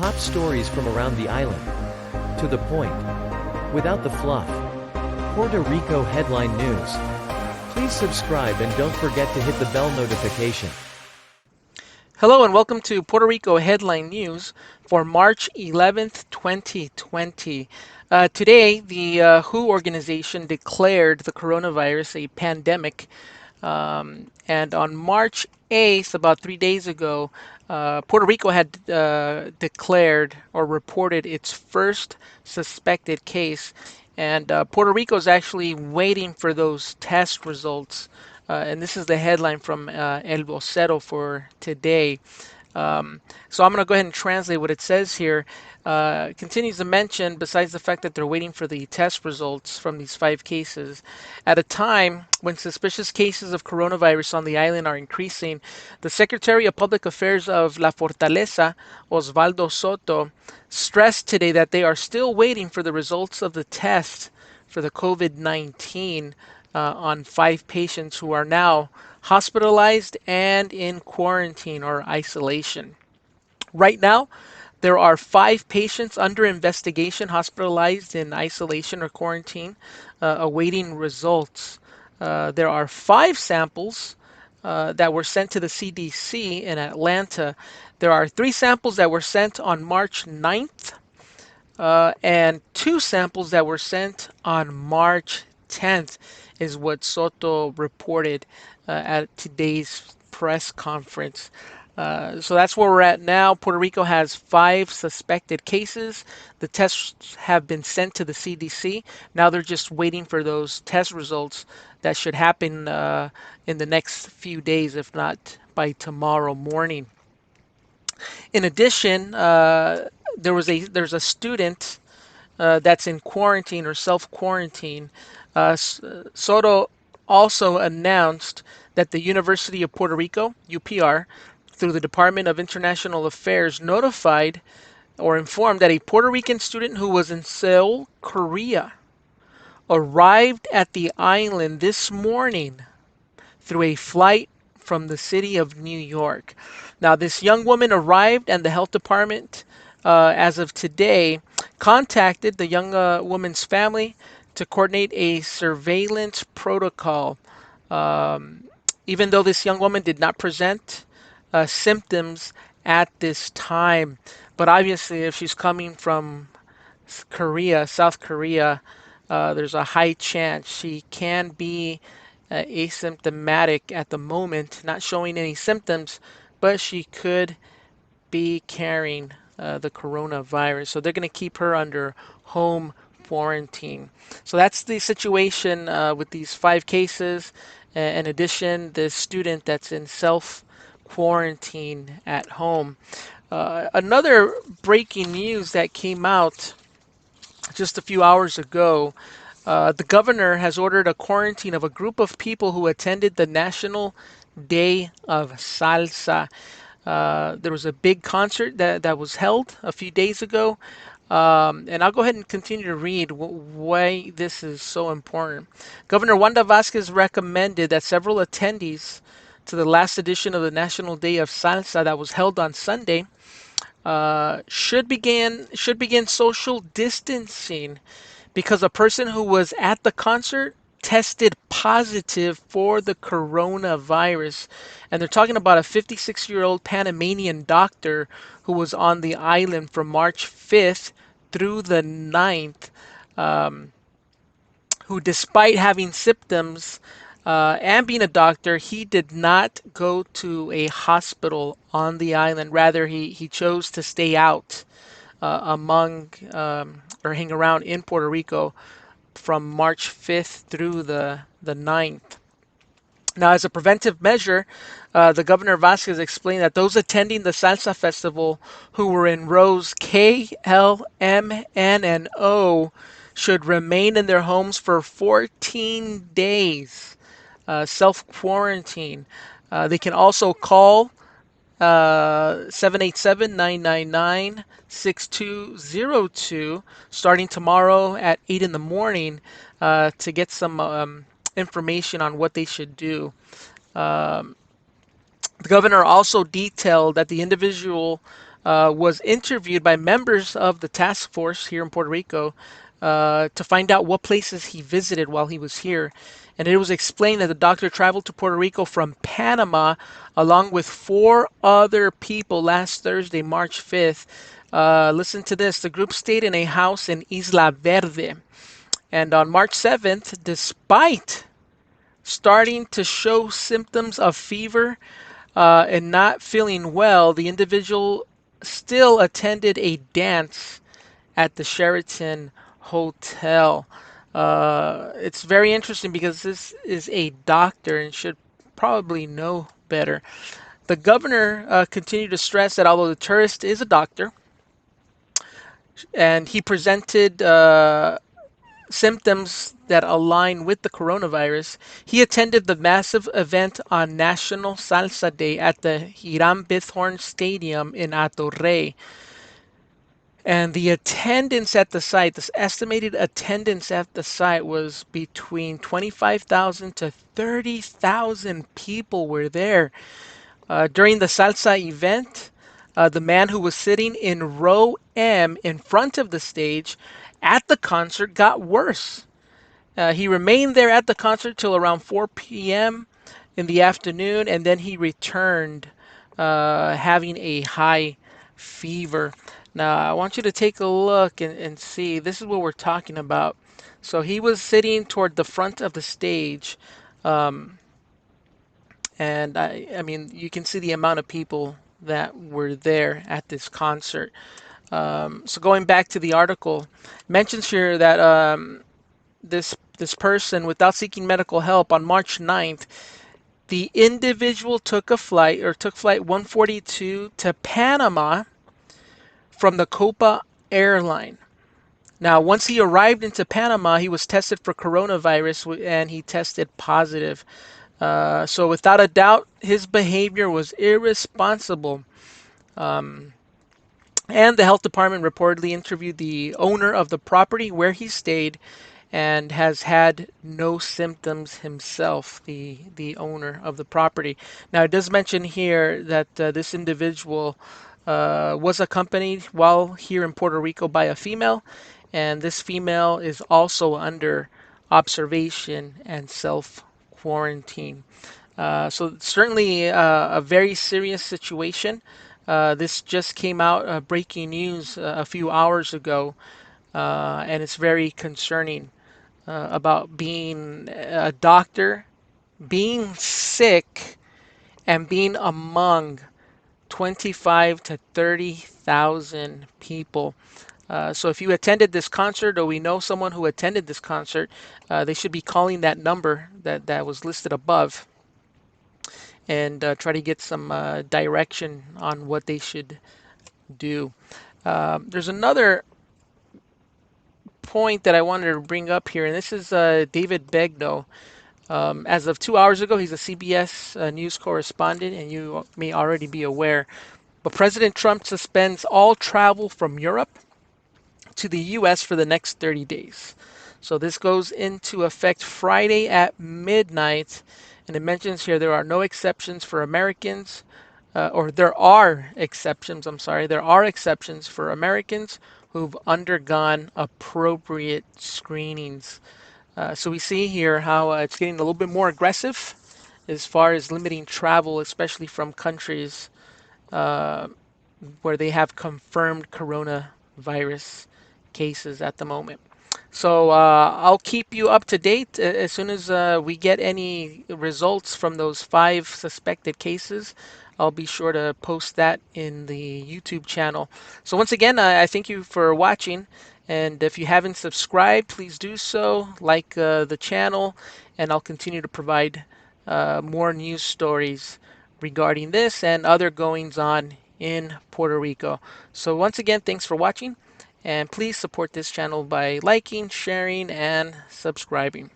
Top stories from around the island. To the point. Without the fluff. Puerto Rico headline news. Please subscribe and don't forget to hit the bell notification. Hello and welcome to Puerto Rico Headline News for March 11th, 2020. Today, the WHO organization declared the coronavirus a pandemic. And on March 8th, about 3 days ago, Puerto Rico had declared or reported its first suspected case. And Puerto Rico is actually waiting for those test results. And this is the headline from El Vocero for today. So I'm going to go ahead and translate what it says here. Continues to mention, besides the fact that they're waiting for the test results from these 5 cases, at a time when suspicious cases of coronavirus on the island are increasing, the Secretary of Public Affairs of La Fortaleza, Osvaldo Soto, stressed today that they are still waiting for the results of the test for the COVID-19 on 5 patients who are now hospitalized and in quarantine or isolation. Right now, there are 5 patients under investigation, hospitalized in isolation or quarantine, awaiting results. There are 5 samples that were sent to the CDC in Atlanta. There are 3 samples that were sent on March 9th, and 2 samples that were sent on March 10th, is what Soto reported at today's press conference. So that's where we're at now. Puerto Rico has 5 suspected cases. The tests have been sent to the CDC. Now they're just waiting for those test results that should happen in the next few days, if not by tomorrow morning. In addition, there's a student that's in quarantine or self-quarantine. Soto also announced that the University of Puerto Rico, UPR, through the Department of International Affairs, notified or informed that a Puerto Rican student who was in Seoul, Korea, arrived at the island this morning through a flight from the city of New York. Now, this young woman arrived, and the health department, as of today, contacted the young woman's family to coordinate a surveillance protocol. Even though this young woman did not present symptoms at this time, but obviously, if she's coming from Korea, South Korea, there's a high chance she can be asymptomatic at the moment, not showing any symptoms, but she could be carrying the coronavirus. So they're going to keep her under home quarantine. So that's the situation with these 5 cases. In addition, the student that's in self-quarantine at home. Another breaking news that came out just a few hours ago, the governor has ordered a quarantine of a group of people who attended the National Day of Salsa. There was a big concert that was held a few days ago. And I'll go ahead and continue to read why this is so important. Governor Juan Vázquez recommended that several attendees to the last edition of the National Day of Salsa that was held on Sunday should begin social distancing because a person who was at the concert tested positive for the coronavirus. And they're talking about a 56-year-old Panamanian doctor who was on the island from March 5th through the 9th, who, despite having symptoms and being a doctor, he did not go to a hospital on the island. Rather, he chose to stay out or hang around in Puerto Rico from March 5th through the 9th. Now, as a preventive measure, the Governor Vasquez explained that those attending the Salsa Festival who were in rows K, L, M, N, and O should remain in their homes for 14 days, self-quarantine. They can also call 787-999-6202 starting tomorrow at 8 in the morning to get some information on what they should do. The governor also detailed that the individual was interviewed by members of the task force here in Puerto Rico to find out what places he visited while he was here. And it was explained that the doctor traveled to Puerto Rico from Panama along with four other people last Thursday, March 5th. Listen to this. The group stayed in a house in Isla Verde. And on March 7th, despite starting to show symptoms of fever and not feeling well, the individual still attended a dance at the Sheraton Hotel. It's very interesting because this is a doctor and should probably know better. The governor continued to stress that although the tourist is a doctor and he presented symptoms that align with the coronavirus, he attended the massive event on National Salsa Day at the Hiram Bithorn Stadium in Atorrey. And the attendance at the site, this estimated attendance at the site was between 25,000 to 30,000 people were there. During the salsa event, the man who was sitting in row M in front of the stage at the concert got worse. He remained there at the concert till around 4 p.m. in the afternoon, and then he returned having a high fever. Now, I want you to take a look and see. This is what we're talking about. So he was sitting toward the front of the stage, um, and I mean, you can see the amount of people that were there at this concert. So going back to the article, mentions here that this person, without seeking medical help, on March 9th, the individual took flight 142 to Panama from the Copa airline. Now, once he arrived into Panama, he was tested for coronavirus and he tested positive. So without a doubt, his behavior was irresponsible. Um, and the health department reportedly interviewed the owner of the property where he stayed and has had no symptoms himself, the owner of the property. Now, it does mention here that this individual was accompanied while here in Puerto Rico by a female, and this female is also under observation and self quarantine. So certainly a very serious situation. This just came out, breaking news a few hours ago, and it's very concerning about being a doctor, being sick, and being among 25 to 30,000 people. So if you attended this concert, or we know someone who attended this concert, they should be calling that number that was listed above and try to get some direction on what they should do. There's another point that I wanted to bring up here, and this is David Begno. As of 2 hours ago, he's a CBS News correspondent, and you may already be aware. But President Trump suspends all travel from Europe to the U.S. for the next 30 days. So this goes into effect Friday at midnight. And it mentions here there are no exceptions for Americans, or there are exceptions, I'm sorry, there are exceptions for Americans who've undergone appropriate screenings. So we see here how it's getting a little bit more aggressive as far as limiting travel, especially from countries uh, where they have confirmed coronavirus cases at the moment. So I'll keep you up to date as soon as we get any results from those 5 suspected cases. I'll be sure to post that in the YouTube channel. So once again, I thank you for watching. And if you haven't subscribed, please do so. Like the channel, and I'll continue to provide more news stories regarding this and other goings on in Puerto Rico. So once again, thanks for watching. And please support this channel by liking, sharing, and subscribing.